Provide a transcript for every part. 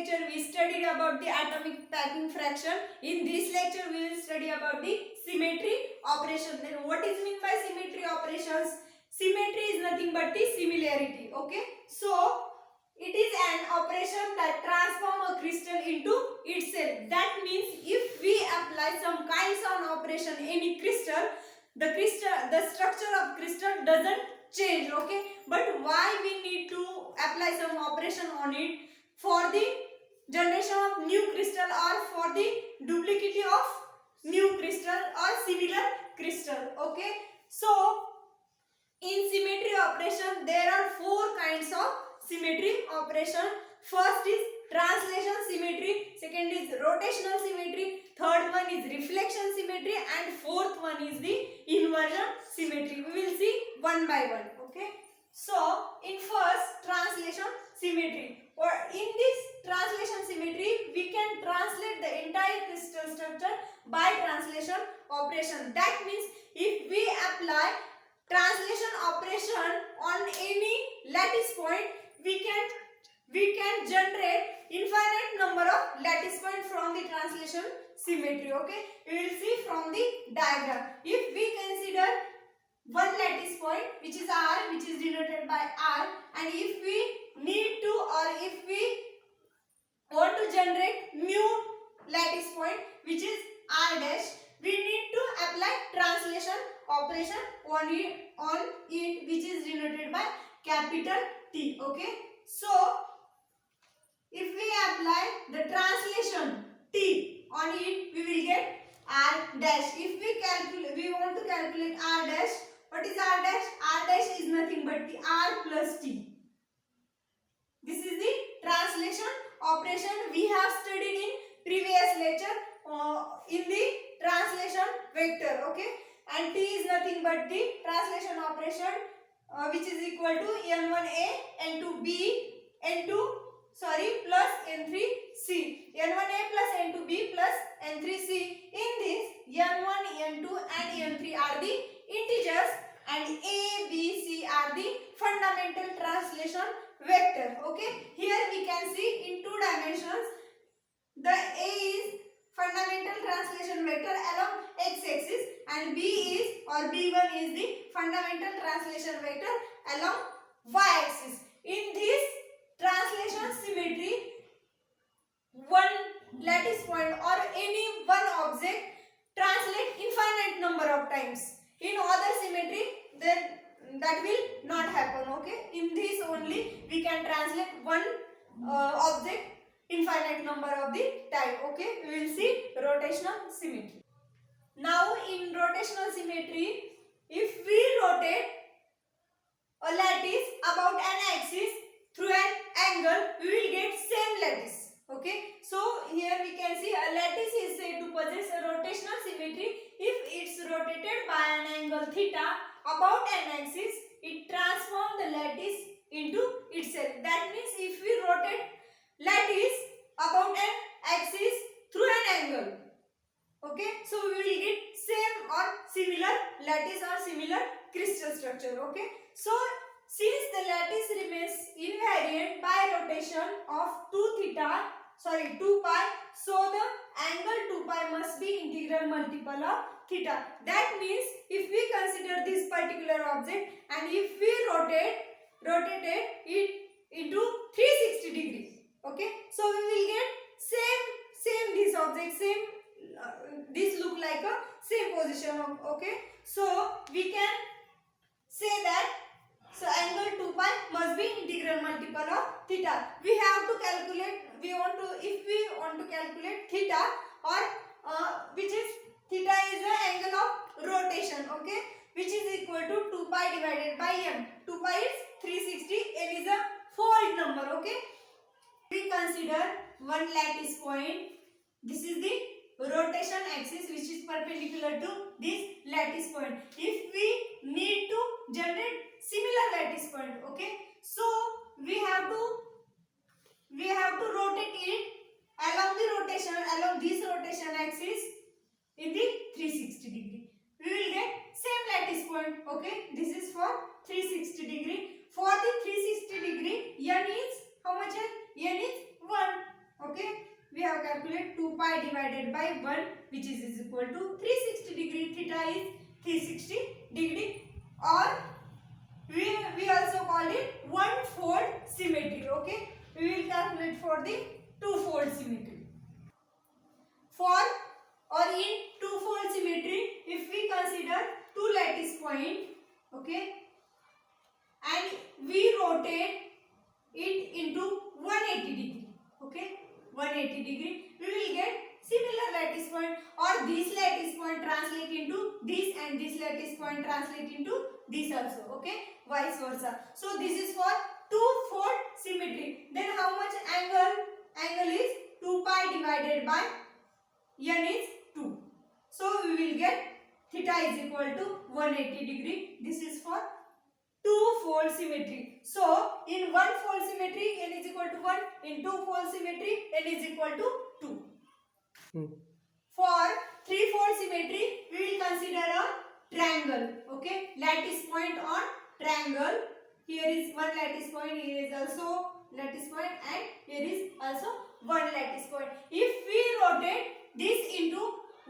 lecture we studied about the atomic packing fraction. In this lecture we will study about the symmetry operation. Then what is meant by symmetry operations? Symmetry is nothing but the similarity. Okay, so it is an operation that transforms a crystal into itself. That means if we apply some kinds of operation any crystal, the structure of crystal doesn't change. Okay, but why we need to apply some operation on it? For the generation of new crystal or for the duplicity of new crystal or similar crystal. Okay, so in symmetry operation there are four kinds of symmetry operation. First is translation symmetry, second is rotational symmetry, third one is reflection symmetry, and fourth one is the inversion symmetry. We will see one by one. Okay, so in first translation symmetry, or in this translation symmetry we can translate the entire crystal structure by translation operation. That means if we apply translation operation on any lattice point, we can generate infinite number of lattice point from the translation symmetry. Okay, we will see from the diagram. If we consider one lattice point which is R, which is denoted by R, and if we need to, or if we want to generate new lattice point which is R dash, we need to apply translation operation on it which is denoted by capital T. Okay, so if we apply the translation T on it, we will get R dash. If we want to calculate R dash, what is R dash? R dash is nothing but the R plus T. This is the translation operation we have studied in previous lecture in the translation vector. Okay, and T is nothing but the translation operation which is equal to N1A, N2B, plus N3C. N1A plus N2B plus N3C. In this, N1, N2 and N3 are the integers and A, B, C are the fundamental translation vector. Okay, here we can see in two dimensions. The A is fundamental translation vector along x-axis and B is, or B1 is the fundamental translation vector along y-axis. In this translation symmetry, one lattice point or any one object translate infinite number of times. In other symmetry, then that will not happen. Okay, in this only we can translate one object infinite number of the time. Okay, we will see rotational symmetry. Now in rotational symmetry, if we rotate a lattice about an axis through an angle, we will get same lattice. Okay, so here we can see a lattice is said to possess a rotational symmetry if it's rotated by an angle theta about an axis. It transforms the lattice into itself. That means if we rotate lattice about an axis through an angle, okay, so we will get same or similar lattice or similar crystal structure. Okay, so since the lattice remains invariant by rotation of 2 pi, so the angle 2 pi must be integral multiple of theta. That means if we consider this particular object and if we rotate it into 360 degrees, okay, so we will get same this object, this look like a same position of, okay, so we can say that so angle 2 pi must be integral multiple of theta. We have to calculate, if we want to calculate theta, or which is theta is the angle of rotation, okay, which is equal to 2 pi divided by m. 2 pi is 360, m is a fold number. Okay, we consider one lattice point. This is the rotation axis which is perpendicular to this lattice point. If we need to generate similar lattice point, okay, so we have to rotate it along this rotation axis in the 360 degree. We will get same lattice point. Okay, this is for 360 degree. For the 360 degree, n is how much? N is 1. pi divided by 1, which is equal to 360 degree. Theta is 360 degree, or we also call it one fold symmetry. Okay, we will calculate for the two-fold symmetry. For or in two-fold symmetry, if we consider two lattice point, okay, and we rotate it into 180 degree, okay, 180 degree, we will get similar lattice point, or this lattice point translate into this, and this lattice point translate into this also, okay, vice versa. So this is for two-fold symmetry. Then how much angle? Angle is 2 pi divided by n is 2. So we will get theta is equal to 180 degree. This is for two-fold symmetry. So in one-fold symmetry n is equal to 1. In two-fold symmetry n is equal to 2. For three-fold symmetry we will consider a triangle. Okay, lattice point on triangle. Here is one lattice point, here is also lattice point, and here is also one lattice point. If we rotate this into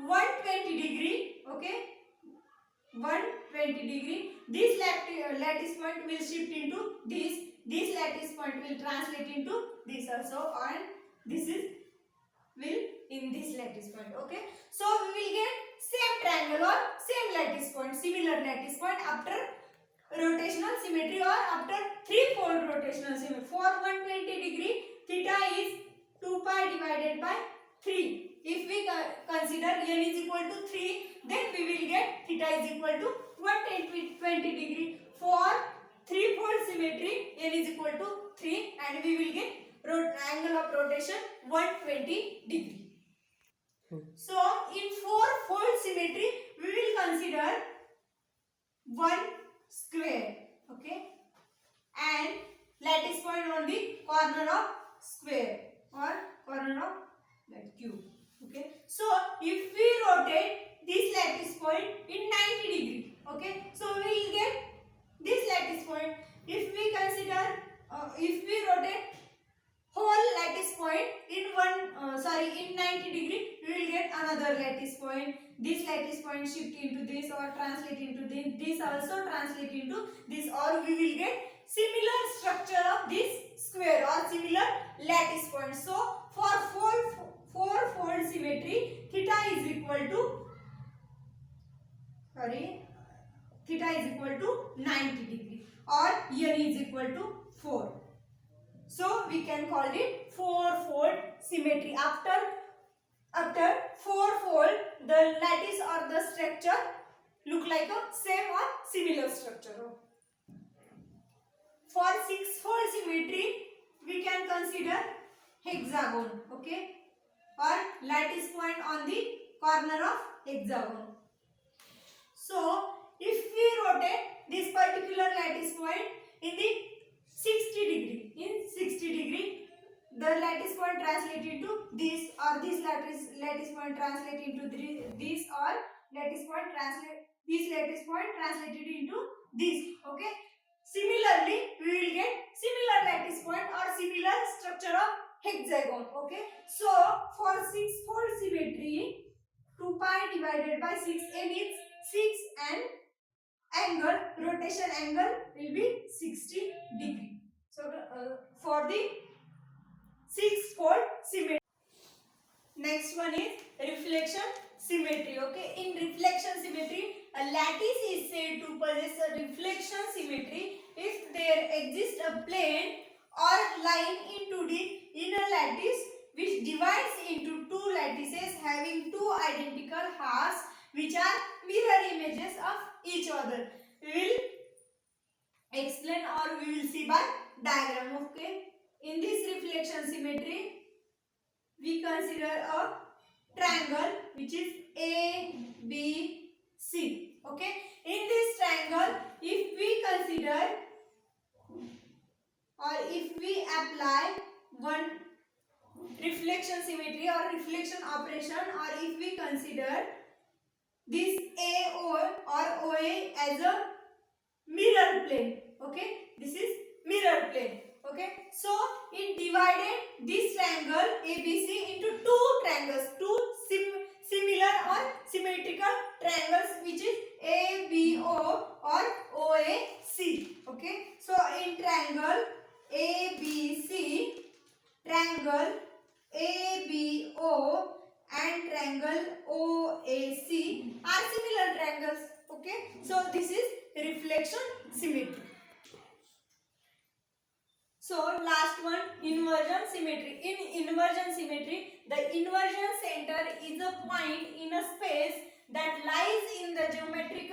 120 degree, okay, 120 degree, this lattice point will shift into this lattice point will translate into this also, and this is will in this lattice point. Okay, so we will get same triangle or same lattice point, similar lattice point after rotational symmetry or after three-fold rotational symmetry. For 120 degree, theta is 2 pi divided by 3. If we consider n is equal to 3, then we will get theta is equal to 120 degree. For three-fold symmetry, n is equal to 3, and we will get angle of rotation 120 degree. So in four-fold symmetry, we will consider one square, okay, and lattice point on the corner of square or corner of that cube. Okay, so if we rotate this lattice point in 90 degree, okay, so we will get this lattice point. If we consider if we rotate whole lattice point in in 90 degree, we will get another lattice point. This lattice point shift into this or translate into this also translate into this, or we will get similar structure of this square or similar lattice point. So for four-fold symmetry, theta is equal to theta is equal to 90 degree, or n is equal to 4. So we can call it four-fold symmetry. After four-fold, the lattice or the structure look like a same or similar structure. For six-fold symmetry, we can consider hexagon, okay, or lattice point on the corner of hexagon. So if we rotate this particular lattice point in the 60 degree, the lattice point translate into this, or this lattice point translate into this, or lattice point translate this lattice point translated into this. Okay, similarly we will get similar lattice point or similar structure of hexagon. Okay, so for six-fold symmetry, 2 pi divided by 6, n is 6, and angle, rotation angle will be 60 degree. So for the six-fold symmetry. Next one is reflection symmetry. Okay, in reflection symmetry, a lattice is said to possess a reflection symmetry if there exists a plane or line into the inner lattice which divides into two lattices having two identical halves which are mirror images of each other. We will explain, or we will see by diagram. Okay, in this reflection symmetry, we consider a triangle which is A, B, C. Okay, in this triangle, if we consider or if we apply one reflection symmetry or reflection operation, or if we consider this AO or OA as a mirror plane. Okay, this is mirror plane. Okay, so it divided this triangle ABC into two triangles, two similar or symmetrical triangles, which is ABO or OAC. Okay, so in triangle ABC, triangle ABO and triangle OAC are similar triangles. Okay, so this is reflection symmetry. So last one, inversion symmetry. In inversion symmetry, the inversion center is a point in a space that lies in the geometric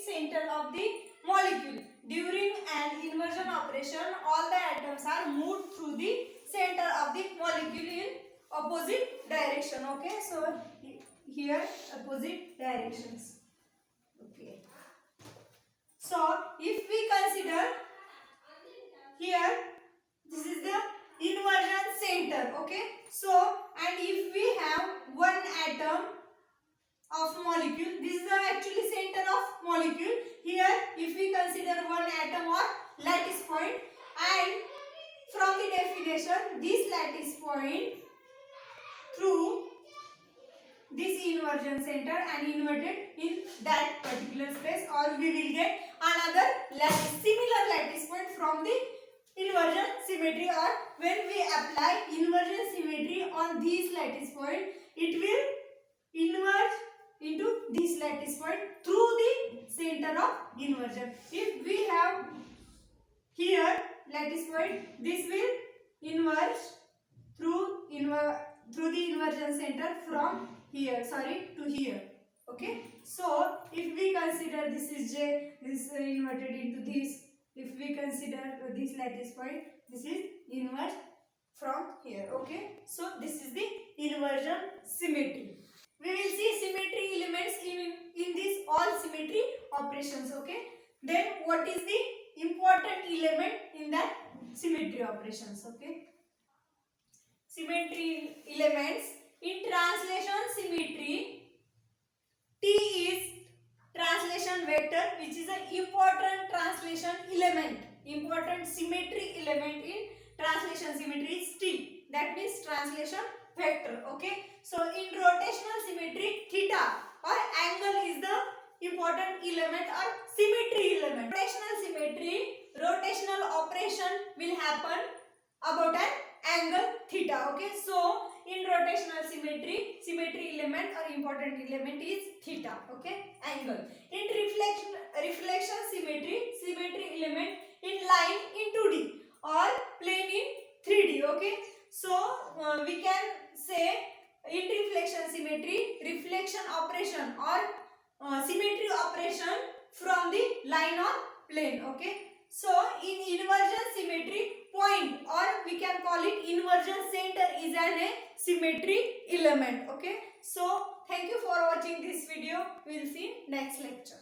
center of the molecule. During an inversion operation, all the atoms are moved through the center of the molecule in opposite direction. Okay, so here opposite directions. Okay, so if we consider here, this is the inversion center. Okay, so and if we have one atom of molecule, this is the actually center of molecule. Here if we consider one atom or lattice point, and from the definition, this lattice point through this inversion center and inverted in that particular space, or we will get another similar lattice point from the inversion symmetry, or when we apply inversion symmetry on this lattice point, it will inverge into this lattice point through the center of inversion. If we have here lattice point, this will inverge through the inversion center from here, to here. Okay, so if we consider this is J, this is inverted into this. If we consider this lattice point, this is inverse from here. Okay, so this is the inversion symmetry. We will see symmetry elements in this all symmetry operations. Okay, then what is the important element in that symmetry operations? Okay, symmetry elements in translation symmetry, T is translation vector, which is an important translation element. Important symmetry element in translation symmetry is T. That means translation vector. Okay, so in rotational symmetry, theta or angle is the important element or symmetry element. Rotational symmetry, rotational operation will happen about an angle theta. Okay, so in rotational symmetry, symmetry element or important element is theta. Okay, angle. In reflection symmetry, symmetry element in line in 2D or plane in 3D. Okay, so we can say in reflection symmetry, reflection operation or symmetry operation from the line or plane. Okay, so in inversion symmetry, point or we can call it inversion center is a symmetry element. Okay, so thank you for watching this video. We will see next lecture.